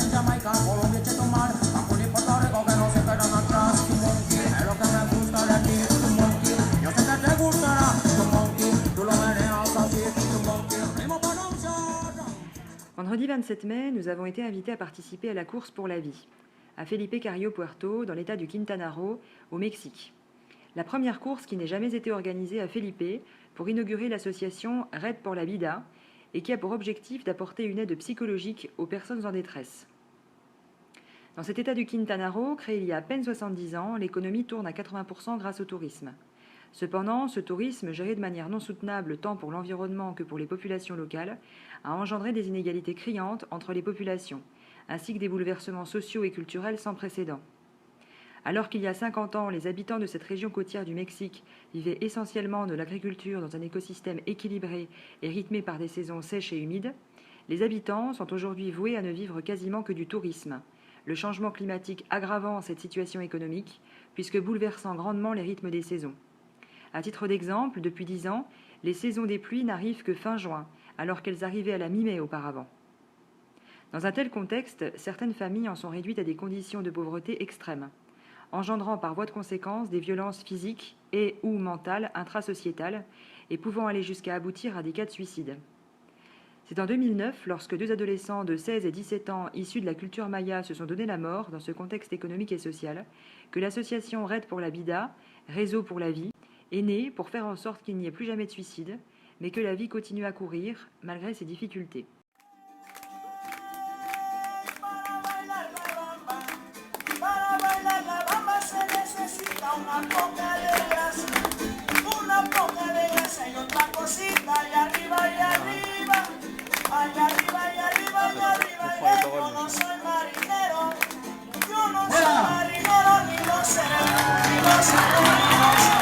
en Jamaica, Colombia, Chetumal, Cancún y Puerto Rico que no se quedan atrás. Tu monkey es lo que me gusta de ti, tu monkey. Yo sé que te gustará, tu monkey. Tú lo meneas así, tu monkey. Ritmo pronunciado. Vendredi 27 mai, nous avons été invités à participer à la course pour la vie, à Felipe Carrillo Puerto, dans l'état du Quintana Roo, au Mexique. La première course qui n'ait jamais été organisée à Felipe pour inaugurer l'association Red por la Vida et qui a pour objectif d'apporter une aide psychologique aux personnes en détresse. Dans cet état du Quintana Roo, créé il y a à peine 70 ans, l'économie tourne à 80% grâce au tourisme. Cependant, ce tourisme, géré de manière non soutenable tant pour l'environnement que pour les populations locales, a engendré des inégalités criantes entre les populations, ainsi que des bouleversements sociaux et culturels sans précédent. Alors qu'il y a 50 ans, les habitants de cette région côtière du Mexique vivaient essentiellement de l'agriculture dans un écosystème équilibré et rythmé par des saisons sèches et humides, les habitants sont aujourd'hui voués à ne vivre quasiment que du tourisme, le changement climatique aggravant cette situation économique, puisque bouleversant grandement les rythmes des saisons. À titre d'exemple, depuis 10 ans, les saisons des pluies n'arrivent que fin juin, alors qu'elles arrivaient à la mi-mai auparavant. Dans un tel contexte, certaines familles en sont réduites à des conditions de pauvreté extrêmes, engendrant par voie de conséquence des violences physiques et ou mentales intrasociétales et pouvant aller jusqu'à aboutir à des cas de suicide. C'est en 2009, lorsque 2 adolescents de 16 et 17 ans issus de la culture maya se sont donné la mort dans ce contexte économique et social, que l'association Red por la Vida, Réseau pour la vie, est née pour faire en sorte qu'il n'y ait plus jamais de suicide, mais que la vie continue à courir malgré ses difficultés. Una poca de grasa y otra cosita, y arriba, y arriba, allá arriba, y arriba, y arriba, yo no soy marinero, ni lo seré, ni lo seré, ni lo seré.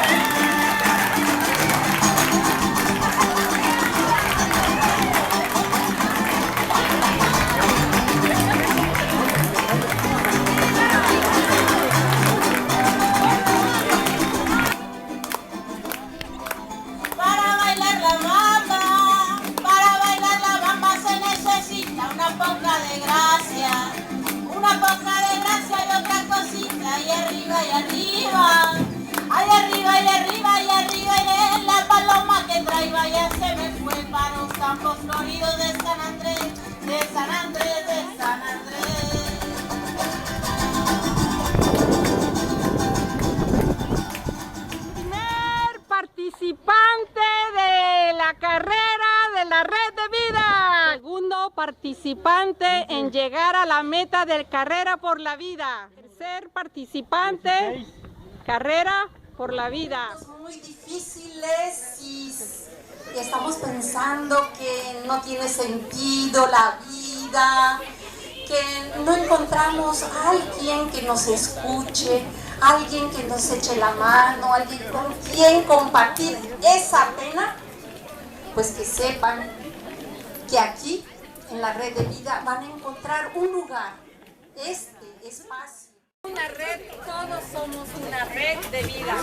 Campos floridos de San Andrés, de San Andrés, de San Andrés. Primer participante de la carrera de la Red de Vida. Segundo participante en llegar a la meta de Carrera por la Vida. Tercer participante, Carrera por la Vida. Muy difíciles y estamos pensando que no tiene sentido la vida, que no encontramos a alguien que nos escuche, alguien que nos eche la mano, alguien con quien compartir esa pena, pues que sepan que aquí en la Red de Vida van a encontrar un lugar, este espacio. Una red, todos somos una red de vida.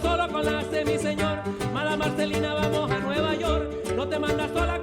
Solo con la de mi señor, Mala Marcelina, vamos a Nueva York, no te mandas sola.